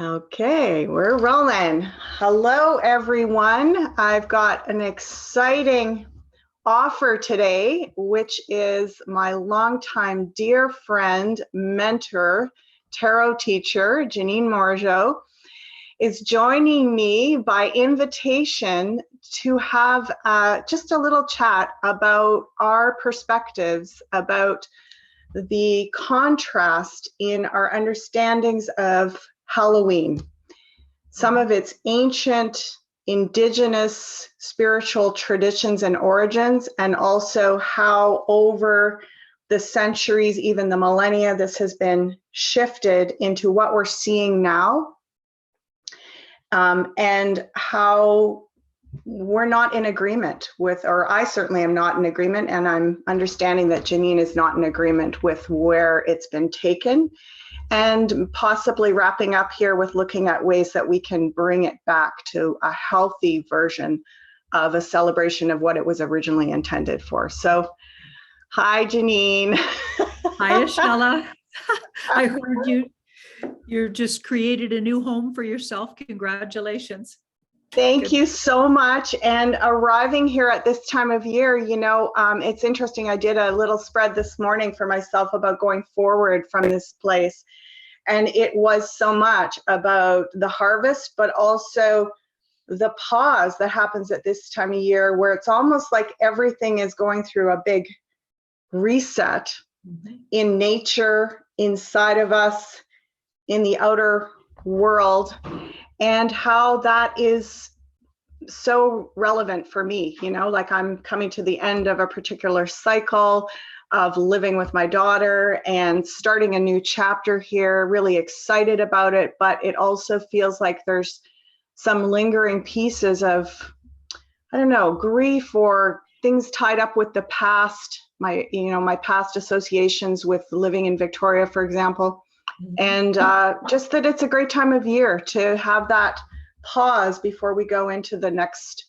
Okay, we're rolling. Hello, everyone. I've got an exciting offer today, which is my longtime dear friend, mentor, tarot teacher, Janine Morgeau, is joining me by invitation to have just a little chat about our perspectives, about the contrast in our understandings of Halloween, some of its ancient, indigenous spiritual traditions and origins, and also how over the centuries, even the millennia, this has been shifted into what we're seeing now, and how we're not in agreement with, or I certainly am not in agreement, and I'm understanding that Janine is not in agreement with where it's been taken, and possibly wrapping up here with looking at ways that we can bring it back to a healthy version of a celebration of what it was originally intended for. So, hi, Janine. Hi, Ashala. I heard you're just created a new home for yourself. Congratulations. Thank you so much. And arriving here at this time of year, you know, it's interesting. I did a little spread this morning for myself about going forward from this place. And it was so much about the harvest, but also the pause that happens at this time of year, where it's almost like everything is going through a big reset in nature, inside of us, in the outer world, and how that is so relevant for me. You know, like I'm coming to the end of a particular cycle of living with my daughter and starting a new chapter here, really excited about it, but it also feels like there's some lingering pieces of, I don't know, grief or things tied up with the past, my past associations with living in Victoria, for example. And just that it's a great time of year to have that pause before we go into the next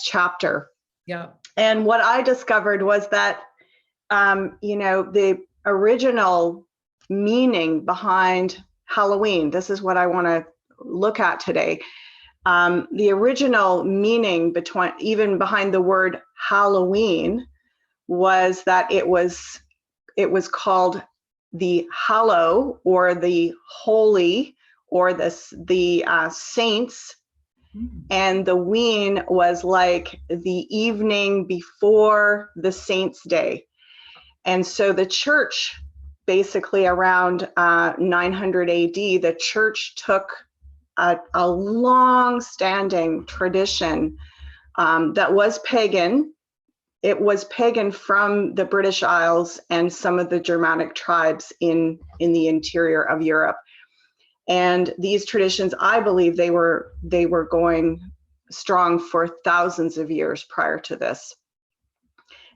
chapter. Yeah. And what I discovered was that the original meaning behind Halloween, this is what I want to look at today. The original meaning behind the word Halloween was that it was called the hallow, or the holy, or the saints, and the ween was like the evening before the saints' day. And so the church, basically around 900 AD, the church took a long-standing tradition that was pagan. It was pagan from the British Isles and some of the Germanic tribes in the interior of Europe. And these traditions, I believe, they were going strong for thousands of years prior to this.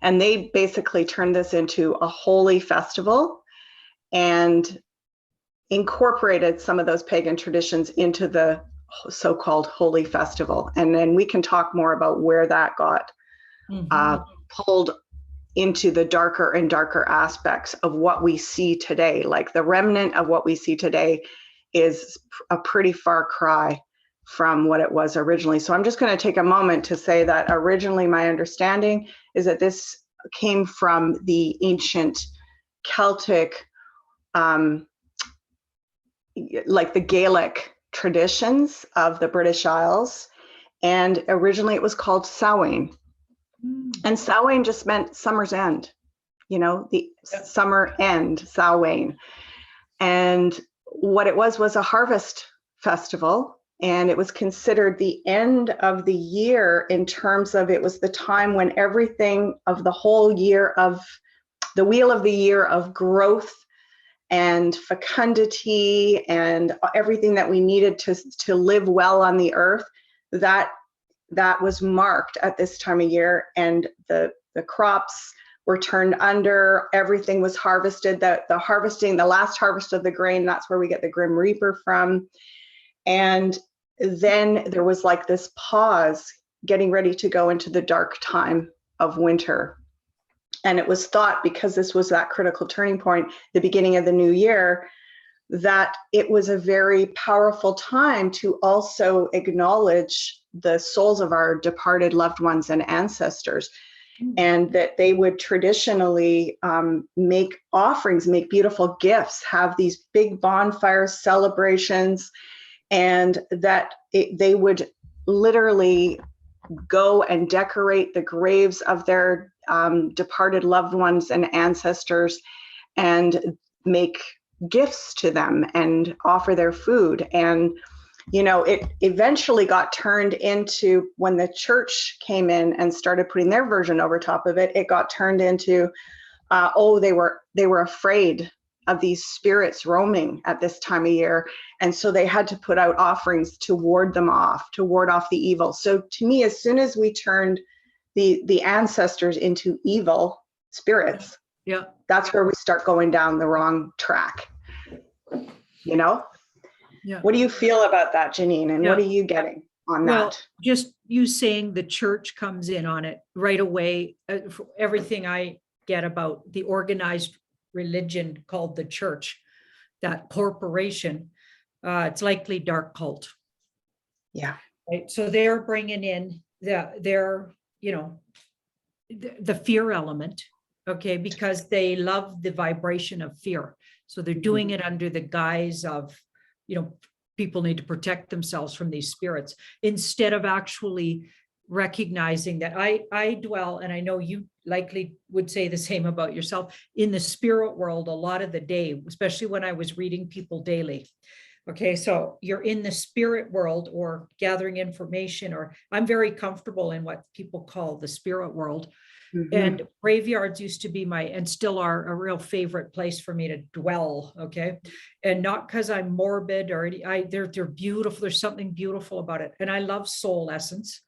And they basically turned this into a holy festival and incorporated some of those pagan traditions into the so-called holy festival. And then we can talk more about where that got pulled into the darker and darker aspects of what we see today. Like the remnant of what we see today is a pretty far cry from what it was originally. So I'm just going to take a moment to say that originally my understanding is that this came from the ancient Celtic, like the Gaelic traditions of the British Isles. And originally it was called Samhain. And Samhain just meant summer's end, the summer end, Samhain. And what it was a harvest festival, and it was considered the end of the year in terms of it was the time when everything of the whole year of the wheel of the year of growth and fecundity and everything that we needed to live well on the earth, that was marked at this time of year. And the crops were turned under, everything was harvested, the last harvest of the grain, that's where we get the Grim Reaper from. And then there was like this pause, getting ready to go into the dark time of winter. And it was thought, because this was that critical turning point, the beginning of the new year, that it was a very powerful time to also acknowledge the souls of our departed loved ones and ancestors, and that they would traditionally make offerings, make beautiful gifts, have these big bonfires, celebrations, and that they would literally go and decorate the graves of their departed loved ones and ancestors and make gifts to them and offer their food. And it eventually got turned into, when the church came in and started putting their version over top of it, it got turned into, they were afraid of these spirits roaming at this time of year. And so they had to put out offerings to ward them off, to ward off the evil. So to me, as soon as we turned the ancestors into evil spirits, Yeah. that's where we start going down the wrong track. Yeah. What do you feel about that, Janine? And what are you getting on that? Just you saying the church comes in on it right away. Everything I get about the organized religion called the church, that corporation, it's likely dark cult. Yeah. Right. So they're bringing in the fear element, okay, because they love the vibration of fear. So they're doing it under the guise of, people need to protect themselves from these spirits, instead of actually recognizing that I dwell, and I know you likely would say the same about yourself, in the spirit world a lot of the day, especially when I was reading people daily. Okay, so you're in the spirit world or gathering information, or I'm very comfortable in what people call the spirit world. And graveyards used to be and still are, a real favorite place for me to dwell. Okay. And not because I'm morbid or they're beautiful. There's something beautiful about it. And I love soul essence.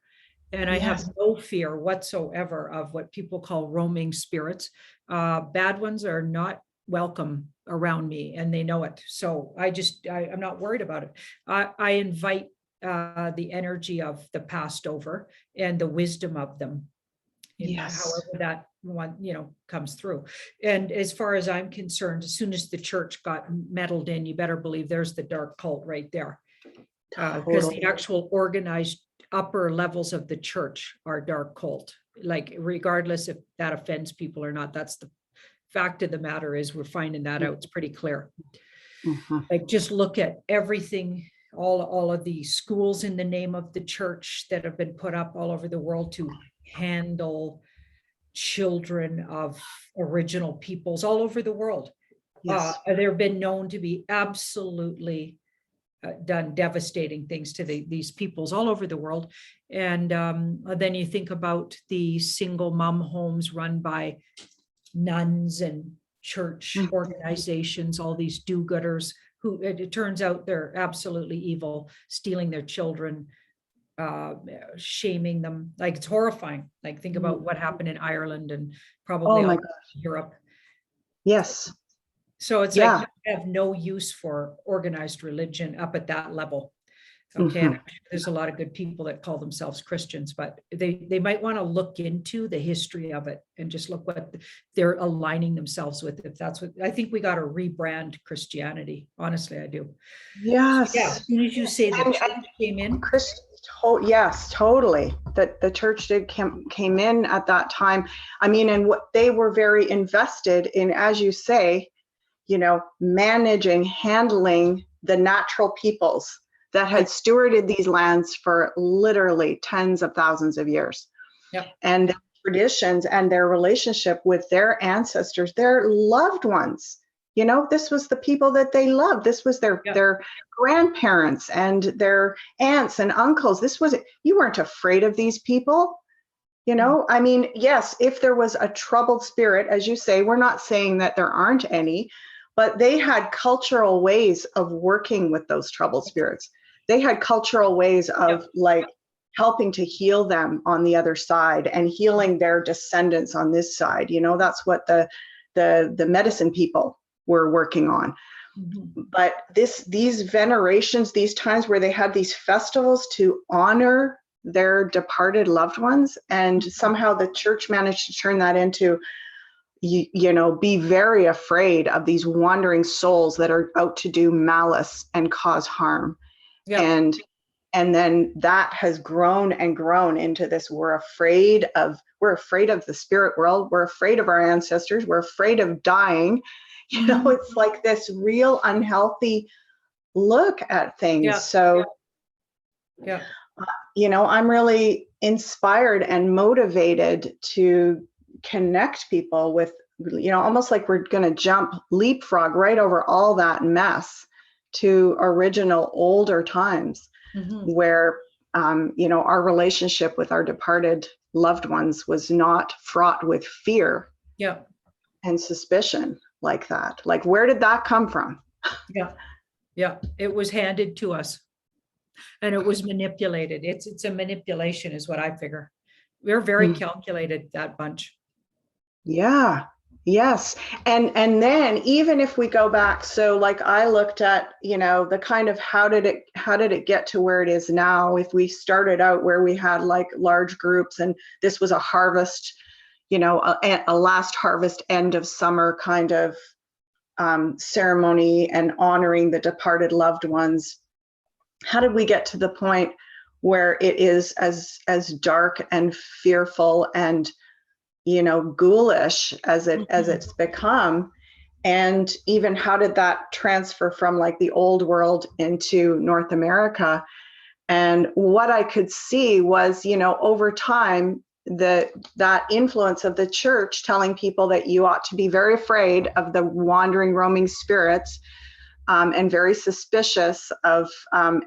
And I have no fear whatsoever of what people call roaming spirits. Bad ones are not welcome around me, and they know it. So I'm not worried about it. I invite the energy of the past over and the wisdom of them. However that one, comes through. And as far as I'm concerned, as soon as the church got meddled in, you better believe there's the dark cult right there. Because the actual organized upper levels of the church are dark cult. Like, regardless if that offends people or not, that's the fact of the matter, is we're finding that out. It's pretty clear. Like, just look at everything, all of the schools in the name of the church that have been put up all over the world to handle children of original peoples all over the world. They've been known to be absolutely done devastating things to these peoples all over the world. And then you think about the single mom homes run by nuns and church organizations, all these do-gooders who, it turns out, they're absolutely evil, stealing their children, shaming them. Like, it's horrifying. Like, think about what happened in Ireland and probably all Europe. Yes. So it's like, I have no use for organized religion up at that level. Okay. And there's a lot of good people that call themselves Christians, but they might want to look into the history of it and just look what they're aligning themselves with. If that's what I think, we got to rebrand Christianity. Honestly, I do. Yes. So, as soon as you say the church came in. Yes, totally. That the church came in at that time. I mean, and what they were very invested in, as you say, managing, handling the natural peoples that had stewarded these lands for literally tens of thousands of years. And their traditions and their relationship with their ancestors, their loved ones. This was the people that they loved. This was their grandparents and their aunts and uncles. You weren't afraid of these people. I mean, yes, if there was a troubled spirit, as you say, we're not saying that there aren't any, but they had cultural ways of working with those troubled spirits. They had cultural ways of helping to heal them on the other side and healing their descendants on this side. That's what the medicine people were working on. But these venerations, these times where they had these festivals to honor their departed loved ones, and somehow the church managed to turn that into, be very afraid of these wandering souls that are out to do malice and cause harm. Yeah. And then that has grown and grown into this, we're afraid of the spirit world. We're afraid of our ancestors. We're afraid of dying. It's like this real unhealthy look at things. Yeah. So, yeah. I'm really inspired and motivated to connect people with, almost like we're going to leapfrog right over all that mess to original older times where, our relationship with our departed loved ones was not fraught with fear and suspicion like that. Like, where did that come from? Yeah. It was handed to us and it was manipulated. It's a manipulation is what I figure. We're very calculated, that bunch. Yeah. Yes. And then even if we go back, so like I looked at, the kind of how did it get to where it is now? If we started out where we had like large groups and this was a harvest, a last harvest, end of summer kind of ceremony and honoring the departed loved ones. How did we get to the point where it is as dark and fearful and ghoulish as it's become? And even how did that transfer from like the old world into North America? And what I could see was, over time, that influence of the church telling people that you ought to be very afraid of the wandering, roaming spirits, and very suspicious of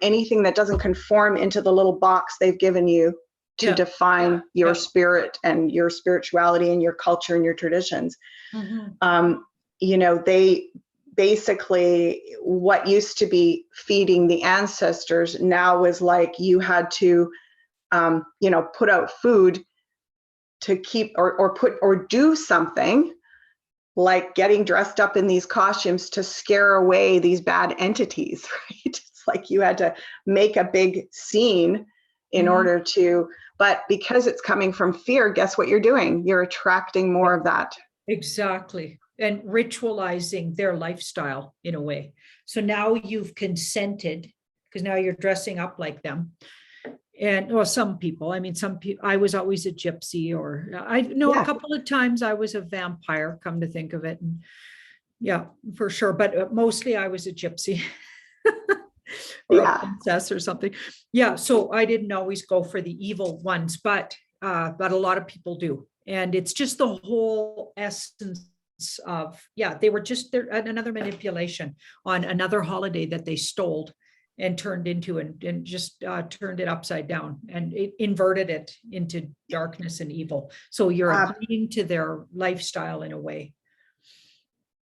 anything that doesn't conform into the little box they've given you to define your spirit and your spirituality and your culture and your traditions. They basically, what used to be feeding the ancestors now was like you had to, put out food to keep or do something like getting dressed up in these costumes to scare away these bad entities, right? It's like you had to make a big scene in order to, but because it's coming from fear, guess what you're doing? You're attracting more of that. Exactly. And ritualizing their lifestyle in a way. So now you've consented because now you're dressing up like them. And some people, I was always a gypsy, or I know a couple of times I was a vampire, come to think of it. And yeah, for sure. But mostly I was a gypsy or a princess or something. Yeah. So I didn't always go for the evil ones, but a lot of people do. And it's just the whole essence of, they were just there, another manipulation on another holiday that they stole and turned into and just turned it upside down and it inverted it into darkness and evil. So you're agreeing to their lifestyle in a way.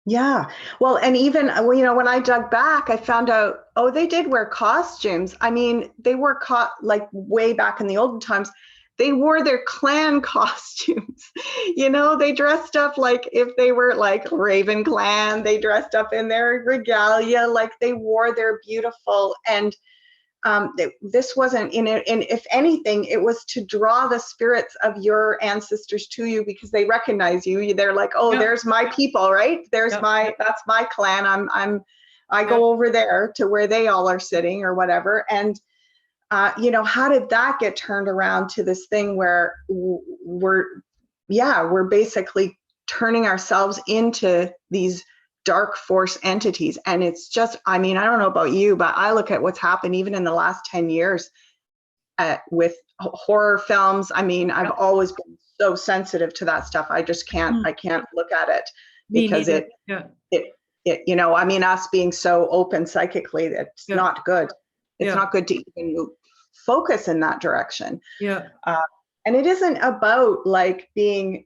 Yeah. Well, and even, when I dug back, I found out, they did wear costumes. I mean, they were like way back in the olden times. They wore their clan costumes. They dressed up like if they were like Raven clan, they dressed up in their regalia, like they wore their beautiful. And this wasn't in it. And if anything, it was to draw the spirits of your ancestors to you because they recognize you. They're like, there's my people, right? That's my clan. I go over there to where they all are sitting or whatever. And how did that get turned around to this thing where we're basically turning ourselves into these dark force entities? And it's just, I don't know about you, but I look at what's happened even in the last 10 years with horror films. I've always been so sensitive to that stuff. I just can't, I can't look at it because us being so open psychically, it's not good. It's not good to even focus in that direction. And it isn't about like being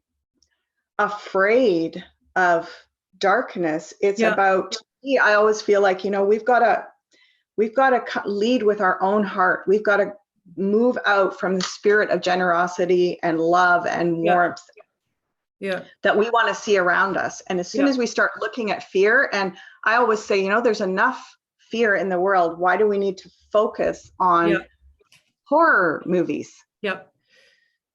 afraid of darkness. It's about, I always feel like, we've got to lead with our own heart. We've got to move out from the spirit of generosity and love and warmth that we want to see around us. And as soon as we start looking at fear, and I always say, there's enough fear in the world. Why do we need to focus on horror movies?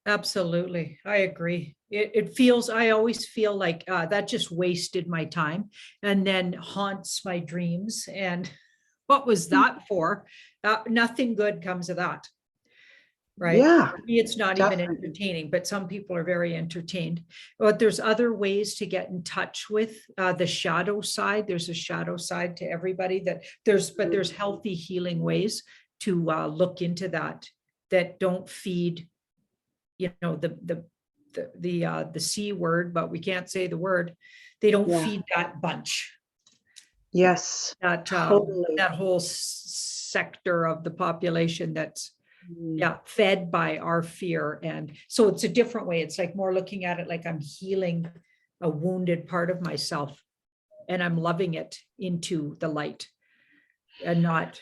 Absolutely. I agree. It feels, I always feel like that just wasted my time and then haunts my dreams. And what was that for? Nothing good comes of that. Right. Yeah, For me, it's not even definitely. entertaining, but some people are very entertained. But there's other ways to get in touch with the shadow side. There's a shadow side to everybody but there's healthy healing ways to look into that don't feed, the C word, but we can't say the word. They don't Yeah. feed that bunch, Yes, totally. that whole sector of the population that's Mm. fed by our fear. And so it's a different way. It's like more looking at it like I'm healing a wounded part of myself and I'm loving it into the light and not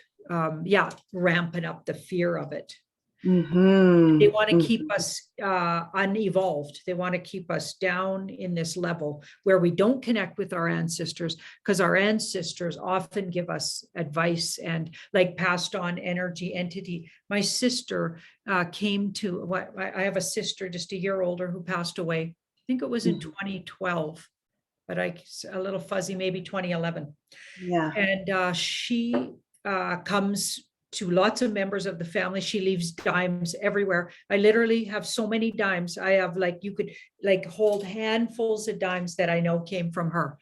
ramping up the fear of it. They want to keep us unevolved. They want to keep us down in this level where we don't connect with our ancestors, because our ancestors often give us advice and like passed on energy entity. My sister came to I have a sister just a year older who passed away. I think it was in 2012, but a little fuzzy, maybe 2011. Yeah. And she comes to lots of members of the family. She leaves dimes everywhere. I literally have so many dimes. I have you could hold handfuls of dimes that I know came from her.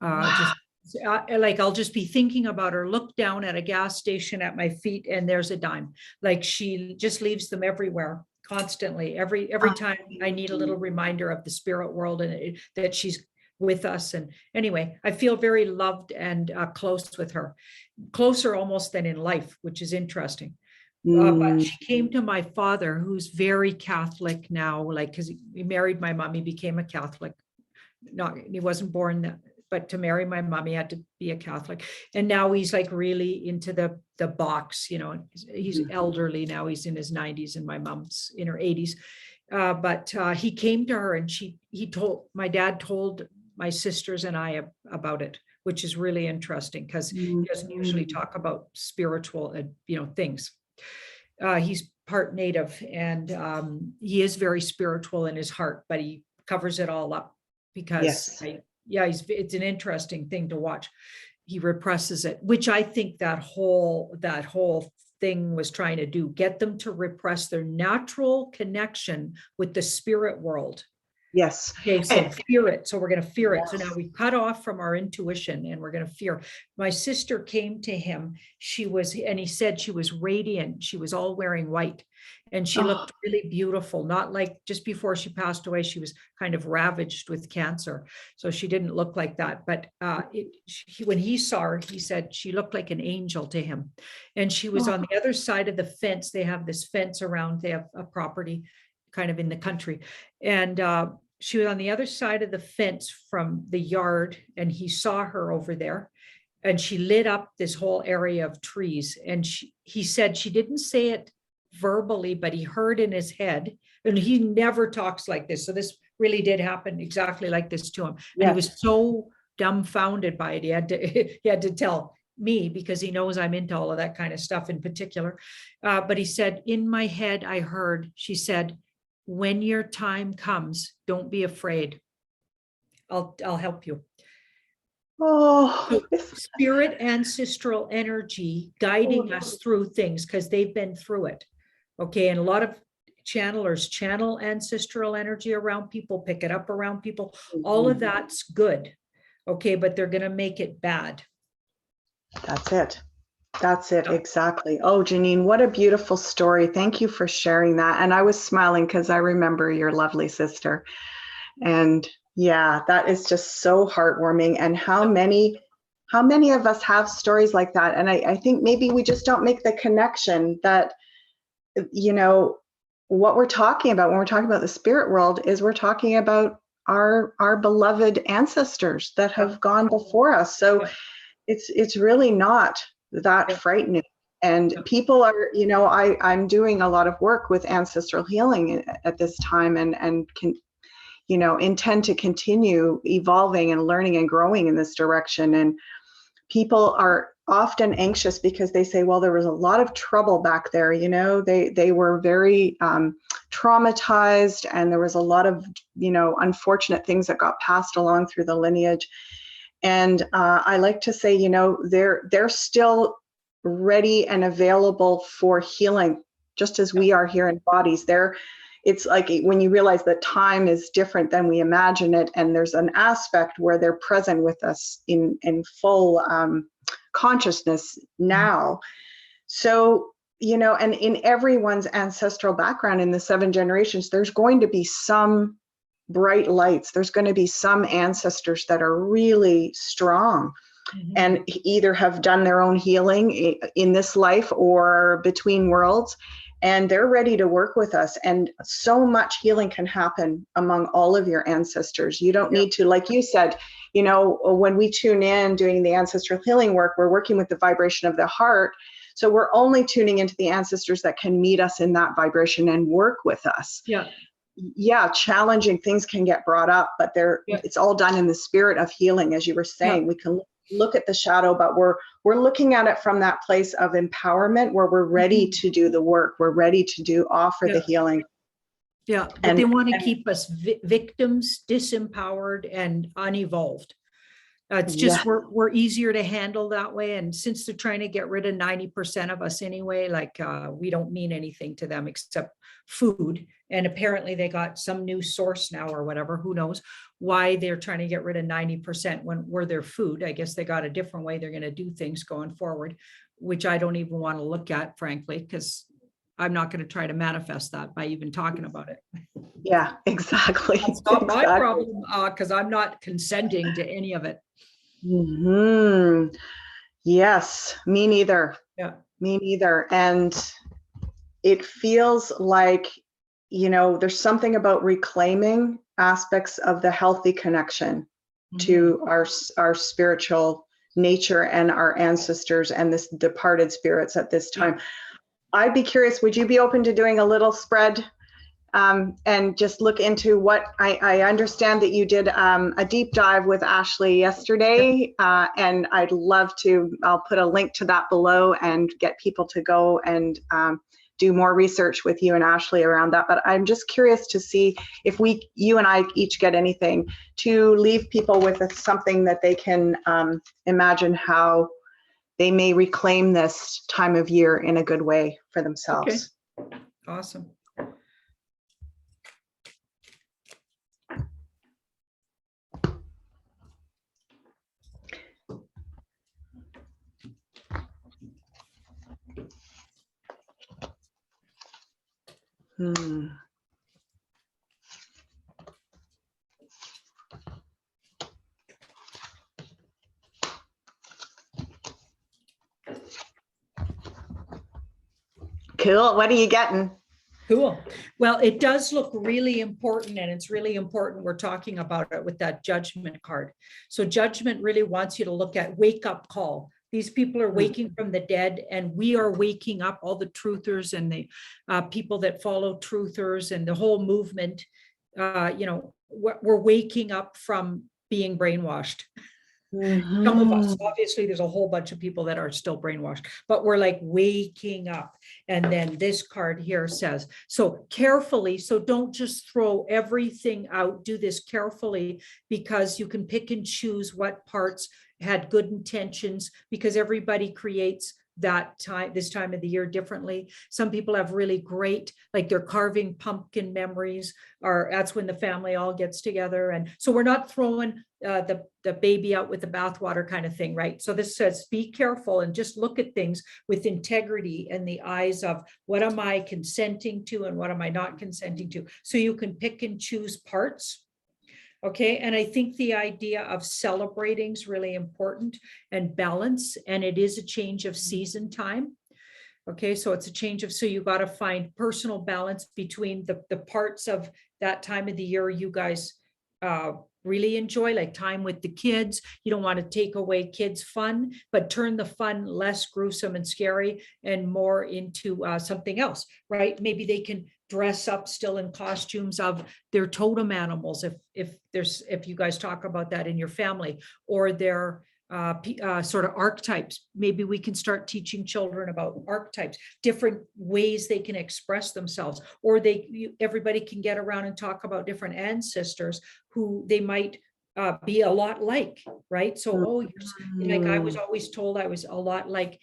Just I'll just be thinking about her, look down at a gas station at my feet, and there's a dime. She just leaves them everywhere, constantly. Every time I need a little reminder of the spirit world and that she's with us. And anyway, I feel very loved and close with her, closer almost than in life, which is interesting. But she came to my father, who's very Catholic now, because he married my mom, he became a Catholic. He wasn't born but to marry my mom, he had to be a Catholic. And now he's really into the box, he's elderly now, he's in his 90s and my mom's in her 80s. But he came to her and my dad told my sisters and I about it, which is really interesting because he doesn't usually talk about spiritual, things. He's part Native and he is very spiritual in his heart, but he covers it all up because it's an interesting thing to watch. He represses it, which I think that whole thing was trying to do, get them to repress their natural connection with the spirit world. Yes. Okay, so fear it. So we're going to fear it. So now we cut off from our intuition and we're going to fear. My sister came to him. And he said she was radiant. She was all wearing white and she looked really beautiful. Not like just before she passed away, she was kind of ravaged with cancer. So she didn't look like that. But when he saw her, he said she looked like an angel to him. And she was on the other side of the fence. They have this fence around, they have a property kind of in the country. And she was on the other side of the fence from the yard and he saw her over there and she lit up this whole area of trees. And he said she didn't say it verbally, but he heard in his head, and he never talks like this. So this really did happen exactly like this to him. And he was so dumbfounded by it. He had to tell me because he knows I'm into all of that kind of stuff in particular. But he said, in my head, I heard, she said, when your time comes, don't be afraid. I'll help you. So spirit, ancestral energy guiding us through things because they've been through it. Okay. And a lot of channelers channel ancestral energy around people, pick it up around people. All of that's good. Okay. But they're going to make it bad. That's it. That's it. Exactly. Oh, Janine, what a beautiful story. Thank you for sharing that. And I was smiling because I remember your lovely sister. And yeah, that is just so heartwarming. And how many of us have stories like that? And I think maybe we just don't make the connection that, what we're talking about when we're talking about the spirit world is we're talking about our beloved ancestors that have gone before us. So it's really not that frightening. And people are, I'm doing a lot of work with ancestral healing at this time and can, intend to continue evolving and learning and growing in this direction. And people are often anxious because they say, well, there was a lot of trouble back there. You know, they were very traumatized, and there was a lot of, you know, unfortunate things that got passed along through the lineage. And I like to say, you know, they're still ready and available for healing, just as we are here in bodies. It's like when you realize that time is different than we imagine it, and there's an aspect where they're present with us in full consciousness now. So, you know, and in everyone's ancestral background in the 7 generations, there's going to be some bright lights. There's going to be some ancestors that are really strong and either have done their own healing in this life or between worlds, and they're ready to work with us. And so much healing can happen among all of your ancestors. You don't need to, like you said, you know, when we tune in doing the ancestral healing work, we're working with the vibration of the heart. So we're only tuning into the ancestors that can meet us in that vibration and work with us. Yeah, challenging things can get brought up, but it's all done in the spirit of healing, as you were saying. We can look at the shadow, but we're looking at it from that place of empowerment, where we're ready to do the work. We're ready to offer the healing. But they want to keep us victims, disempowered, and unevolved. It's just we're easier to handle that way. And since they're trying to get rid of 90% of us anyway, like we don't mean anything to them except food. And apparently they got some new source now or whatever, who knows why they're trying to get rid of 90% when we're their food. I guess they got a different way they're going to do things going forward, which I don't even want to look at, frankly, because I'm not going to try to manifest that by even talking about it. Yeah, exactly. It's not my problem, because I'm not consenting to any of it. Yes, me neither. Me neither. And it feels like, you know, there's something about reclaiming aspects of the healthy connection to our spiritual nature and our ancestors and this departed spirits at this time. I'd be curious, would you be open to doing a little spread and just look into what I understand that you did a deep dive with Ashley yesterday, and I'd love to, I'll put a link to that below and get people to go and do more research with you and Ashley around that. But I'm just curious to see if you and I each get anything to leave people with something that they can imagine how they may reclaim this time of year in a good way for themselves. Okay. Awesome. Cool. What are you getting? Cool. Well, it does look really important, and it's really important we're talking about it with that judgment card. So judgment really wants you to look at wake up call. These people are waking from the dead, and we are waking up, all the truthers and the people that follow truthers and the whole movement. You know, we're waking up from being brainwashed. Some of us, obviously, there's a whole bunch of people that are still brainwashed, but we're like waking up. And then this card here says, so carefully, so don't just throw everything out, do this carefully, because you can pick and choose what parts had good intentions, because everybody creates this time of the year differently. Some people have really great, like they're carving pumpkin memories, or that's when the family all gets together. And so we're not throwing the baby out with the bathwater kind of thing, right? So this says, be careful and just look at things with integrity and the eyes of what am I consenting to and what am I not consenting to? So you can pick and choose parts. Okay, and I think the idea of celebrating is really important, and balance, and it is a change of season time. Okay, so it's a change of, so you got to find personal balance between the parts of that time of the year you guys really enjoy, like time with the kids. You don't want to take away kids' fun, but turn the fun less gruesome and scary and more into something else, right? Maybe they can dress up still in costumes of their totem animals, if you guys talk about that in your family, or their sort of archetypes. Maybe we can start teaching children about archetypes, different ways they can express themselves, or everybody can get around and talk about different ancestors who they might be a lot like, right? So, like I was always told I was a lot like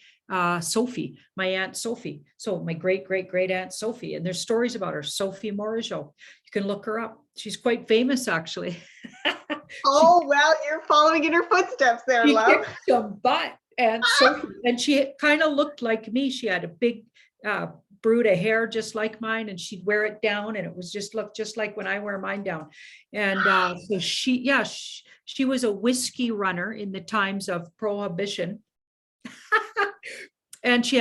Sophie, my Aunt Sophie. So my great Aunt Sophie, and there's stories about her, Sophie Morageau. You can look her up. She's quite famous, actually. Oh, well, you're following in her footsteps there, She love. kicked some butt, and Sophie, and she kind of looked like me. She had a big brood of hair just like mine, and she'd wear it down, and it was looked just like when I wear mine down. And so she was a whiskey runner in the times of prohibition. And she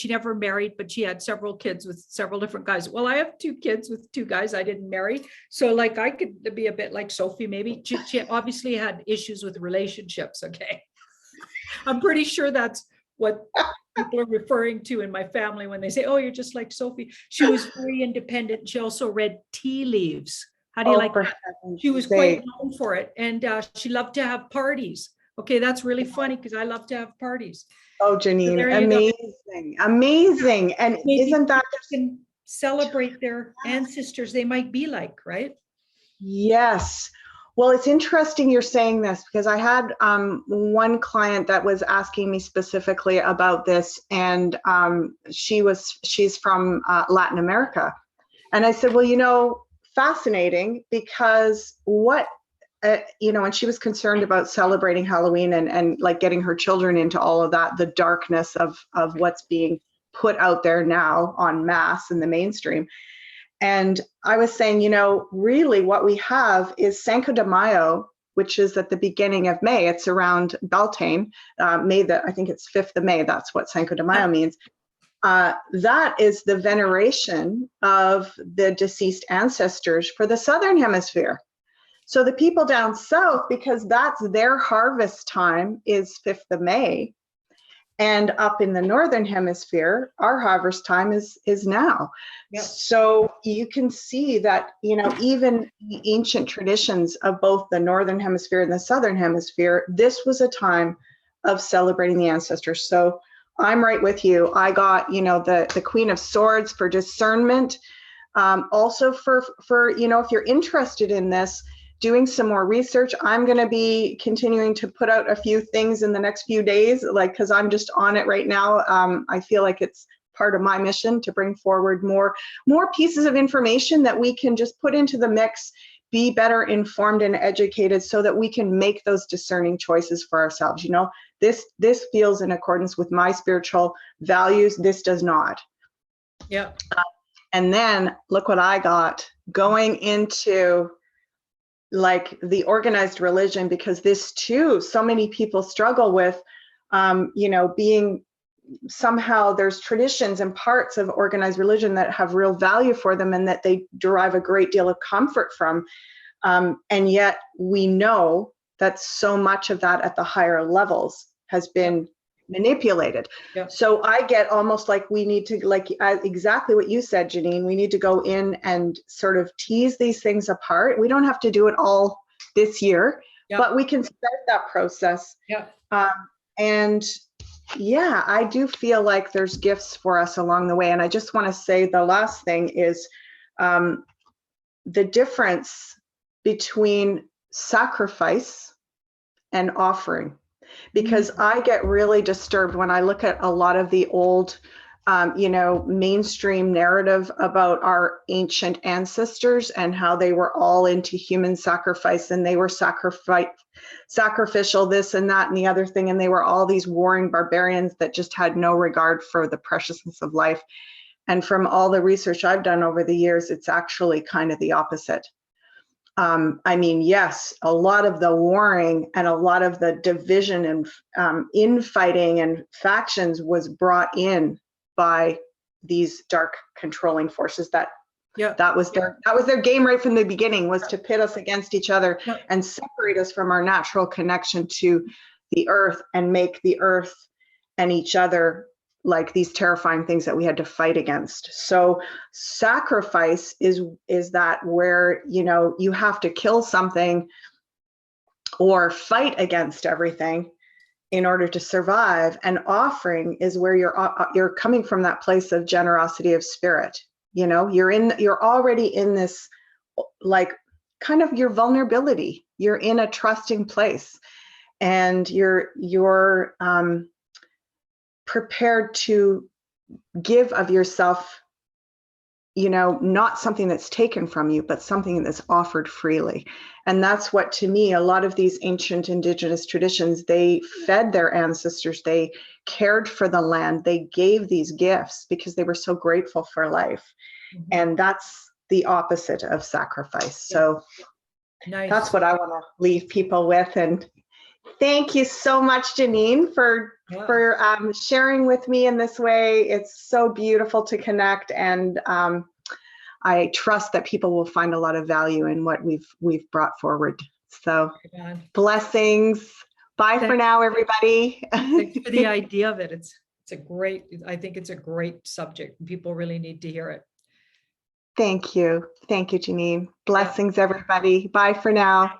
never married, but she had several kids with several different guys. Well, I have 2 kids with 2 guys I didn't marry. So like I could be a bit like Sophie, maybe. She obviously had issues with relationships. Okay. I'm pretty sure that's what people are referring to in my family when they say, oh, you're just like Sophie. She was very independent. She also read tea leaves. How do you like that? She was quite known for it. And she loved to have parties. Okay, that's really funny because I love to have parties. Oh, Janine, amazing, amazing. And maybe isn't that can celebrate their ancestors they might be like, right? Yes. Well, it's interesting you're saying this because I had one client that was asking me specifically about this, and she's from Latin America. And I said, well, fascinating, because and she was concerned about celebrating Halloween and like getting her children into all of that, the darkness of what's being put out there now en masse in the mainstream. And I was saying, really what we have is Cinco de Mayo, which is at the beginning of May. It's around Beltane, May, I think it's 5th of May. That's what Cinco de Mayo means. That is the veneration of the deceased ancestors for the Southern Hemisphere. So the people down south, because that's their harvest time, is 5th of May. And up in the Northern Hemisphere, our harvest time is now. Yep. So you can see that, even the ancient traditions of both the Northern Hemisphere and the Southern Hemisphere, this was a time of celebrating the ancestors. So I'm right with you. I got, the Queen of Swords for discernment. Also for if you're interested in this, doing some more research. I'm going to be continuing to put out a few things in the next few days, because I'm just on it right now. I feel like it's part of my mission to bring forward more pieces of information that we can just put into the mix, be better informed and educated so that we can make those discerning choices for ourselves. This feels in accordance with my spiritual values. This does not. Yeah. And then look what I got going into like the organized religion, because this too, so many people struggle with, being somehow there's traditions and parts of organized religion that have real value for them and that they derive a great deal of comfort from. And yet we know that so much of that at the higher levels has been manipulated. Yeah. So I get almost like we need to, exactly what you said, Janine, we need to go in and sort of tease these things apart. We don't have to do it all this year, but we can start that process. Yeah. And yeah, I do feel like there's gifts for us along the way. And I just want to say the last thing is the difference between sacrifice and offering. Because I get really disturbed when I look at a lot of the old, mainstream narrative about our ancient ancestors and how they were all into human sacrifice and they were sacrificial, this and that and the other thing. And they were all these warring barbarians that just had no regard for the preciousness of life. And from all the research I've done over the years, it's actually kind of the opposite. Yes, a lot of the warring and a lot of the division and infighting and factions was brought in by these dark controlling forces that was their game right from the beginning, was to pit us against each other and separate us from our natural connection to the earth and make the earth and each other like these terrifying things that we had to fight against. So sacrifice is that where, you have to kill something or fight against everything in order to survive. And offering is where you're coming from that place of generosity of spirit. You know, you're already in this, like, kind of your vulnerability. You're in a trusting place, and you're prepared to give of yourself, you know, not something that's taken from you, but something that's offered freely. And that's what, to me, a lot of these ancient indigenous traditions, they fed their ancestors, they cared for the land, they gave these gifts because they were so grateful for life. Mhm. And that's the opposite of sacrifice. So Nice. that's what I want to leave people with. And thank you so much, Janine, for sharing with me in this way. It's so beautiful to connect, and I trust that people will find a lot of value in what we've brought forward. So blessings. Bye for now, everybody. Thanks for the idea of it. I think it's a great subject. People really need to hear it. Thank you. Thank you, Janine. Blessings, everybody. Bye for now.